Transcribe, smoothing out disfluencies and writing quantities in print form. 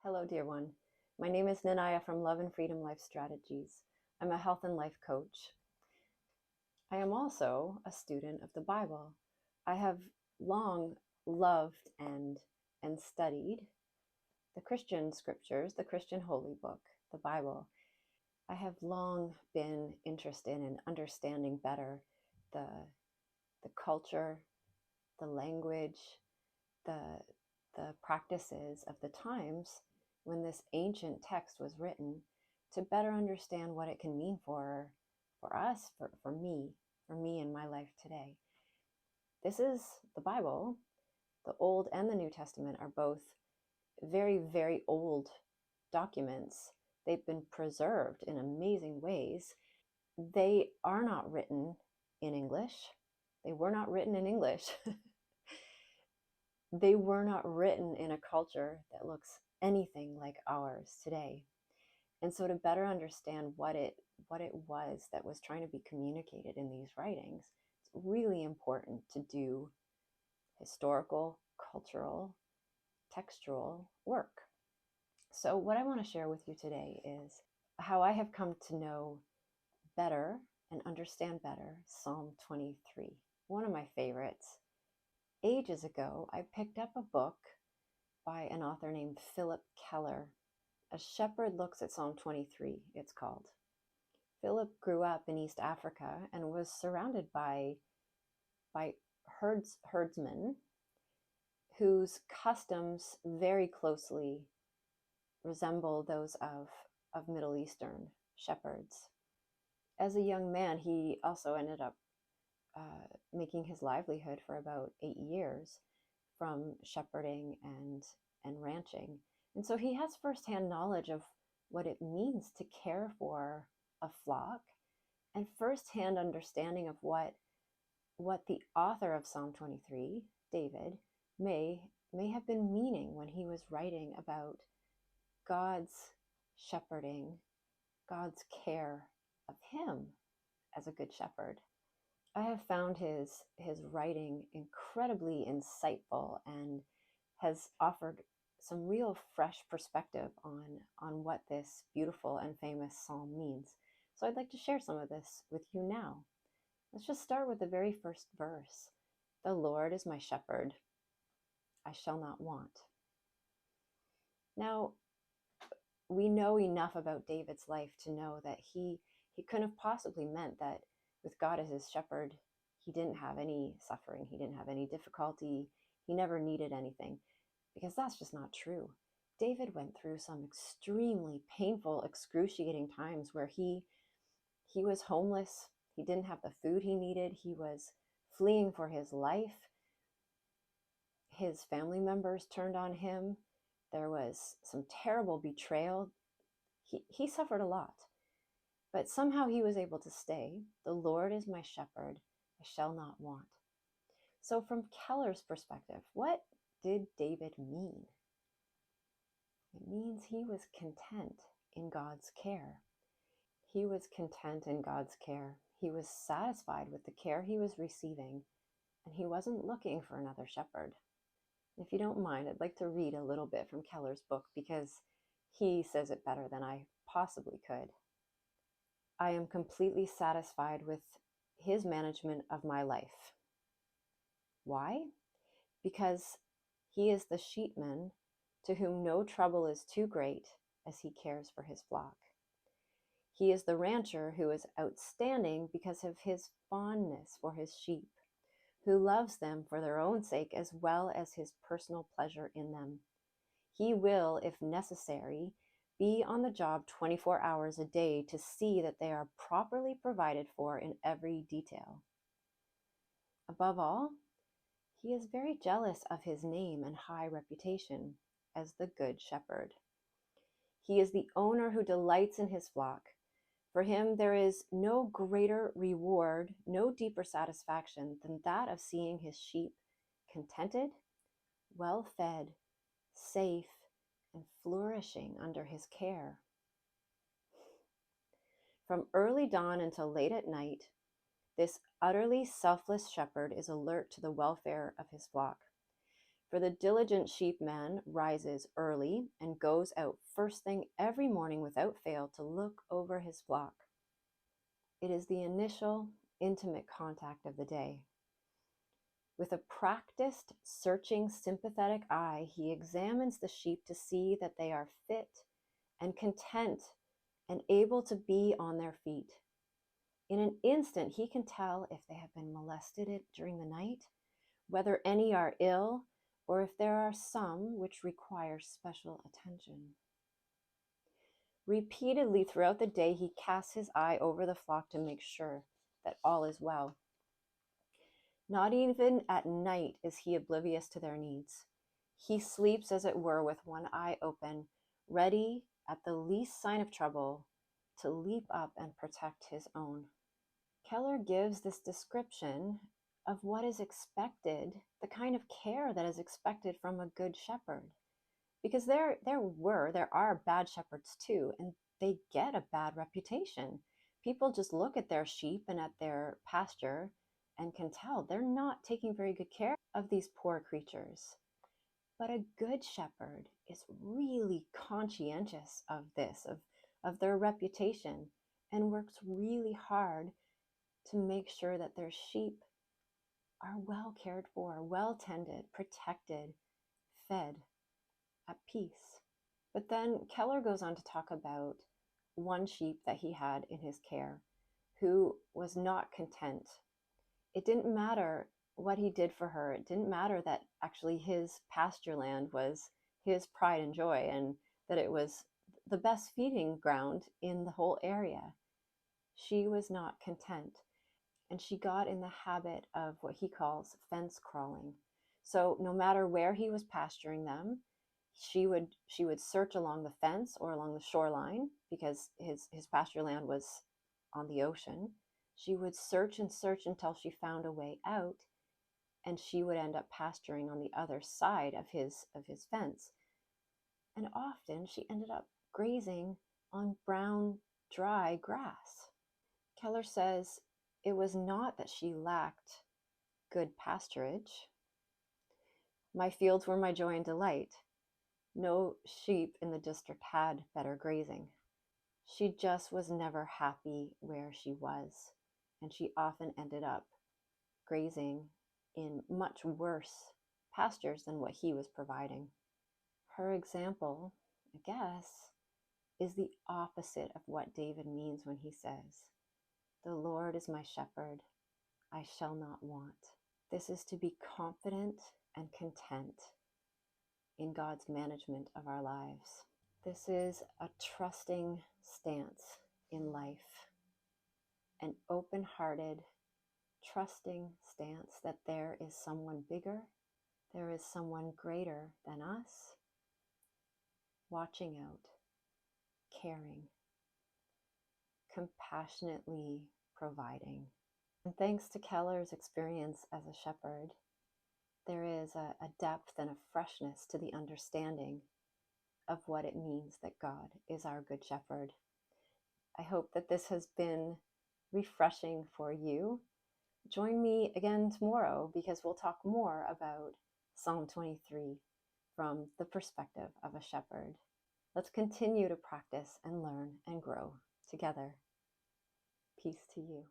Hello, dear one. My name is Nanaya from Love and Freedom Life Strategies. I'm a health and life coach. I am also a student of the Bible. I have long loved and studied the Christian scriptures, the Christian holy book, the Bible. I have long been interested in understanding better the the culture, the language, the the practices of the times when this ancient text was written, to better understand what it can mean for us, for me in my life today. This is the Bible. The Old and the New Testament are both very, very old documents. They've been preserved in amazing ways. They are not written in English. They were not written in English. They were not written in a culture that looks anything like ours today. And so to better understand what it was that was trying to be communicated in these writings, it's really important to do historical, cultural, textual work. So what I want to share with you today is how I have come to know better and understand better Psalm 23, one of my favorites. Ages ago, I picked up a book by an author named Philip Keller. A Shepherd Looks at Psalm 23, it's called. Philip grew up in East Africa and was surrounded by herdsmen whose customs very closely resemble those of Middle Eastern shepherds. As a young man, he also ended up making his livelihood for about 8 years from shepherding and ranching. And so he has firsthand knowledge of what it means to care for a flock and firsthand understanding of what the author of Psalm 23, David, may have been meaning when he was writing about God's shepherding, God's care of him as a good shepherd. I have found his writing incredibly insightful and has offered some real fresh perspective on what this beautiful and famous psalm means. So I'd like to share some of this with you now. Let's just start with the very first verse. The Lord is my shepherd, I shall not want. Now, we know enough about David's life to know that he couldn't have possibly meant that with God as his shepherd, he didn't have any suffering, he didn't have any difficulty, he never needed anything, because that's just not true. David went through some extremely painful, excruciating times where he was homeless, he didn't have the food he needed, he was fleeing for his life. His family members turned on him. There was some terrible betrayal. He suffered a lot, but somehow he was able to stay. The Lord is my shepherd, I shall not want. So from Keller's perspective, what did David mean? It means he was content in God's care. He was content in God's care. He was satisfied with the care he was receiving, and he wasn't looking for another shepherd. If you don't mind, I'd like to read a little bit from Keller's book because he says it better than I possibly could. I am completely satisfied with his management of my life. Why? Because he is the sheepman to whom no trouble is too great as he cares for his flock. He is the rancher who is outstanding because of his fondness for his sheep, who loves them for their own sake as well as his personal pleasure in them. He will, if necessary, be on the job 24 hours a day to see that they are properly provided for in every detail. Above all, he is very jealous of his name and high reputation as the Good Shepherd. He is the owner who delights in his flock. For him, there is no greater reward, no deeper satisfaction than that of seeing his sheep contented, well fed, safe, and flourishing under his care. From early dawn until late at night, this utterly selfless shepherd is alert to the welfare of his flock. For the diligent sheepman rises early and goes out first thing every morning without fail to look over his flock. It is the initial, intimate contact of the day. With a practiced, searching, sympathetic eye, he examines the sheep to see that they are fit and content and able to be on their feet. In an instant, he can tell if they have been molested during the night, whether any are ill, or if there are some which require special attention. Repeatedly throughout the day, he casts his eye over the flock to make sure that all is well. Not even at night is he oblivious to their needs. He sleeps, as it were, with one eye open, ready at the least sign of trouble to leap up and protect his own. Keller gives this description of what is expected, the kind of care that is expected from a good shepherd. Because there are bad shepherds too, and they get a bad reputation. People just look at their sheep and at their pasture and can tell they're not taking very good care of these poor creatures. But a good shepherd is really conscientious of this, of their reputation, and works really hard to make sure that their sheep are well cared for, well tended, protected, fed, at peace. But then Keller goes on to talk about one sheep that he had in his care who was not content. It didn't matter what he did for her. It didn't matter that actually his pasture land was his pride and joy and that it was the best feeding ground in the whole area. She was not content, and she got in the habit of what he calls fence crawling. So no matter where he was pasturing them, she would search along the fence or along the shoreline, because his pasture land was on the ocean. She would search and search until she found a way out, and she would end up pasturing on the other side of his fence. And often she ended up grazing on brown, dry grass. Keller says it was not that she lacked good pasturage. My fields were my joy and delight. No sheep in the district had better grazing. She just was never happy where she was, and she often ended up grazing in much worse pastures than what he was providing. Her example, I guess, is the opposite of what David means when he says, "The Lord is my shepherd, I shall not want." This is to be confident and content in God's management of our lives. This is a trusting stance in life, an open-hearted, trusting stance that there is someone bigger, there is someone greater than us, watching out, caring, compassionately providing. And thanks to Keller's experience as a shepherd, there is a depth and a freshness to the understanding of what it means that God is our good shepherd. I hope that this has been refreshing for you. Join me again tomorrow, because we'll talk more about Psalm 23 from the perspective of a shepherd. Let's continue to practice and learn and grow together. Peace to you.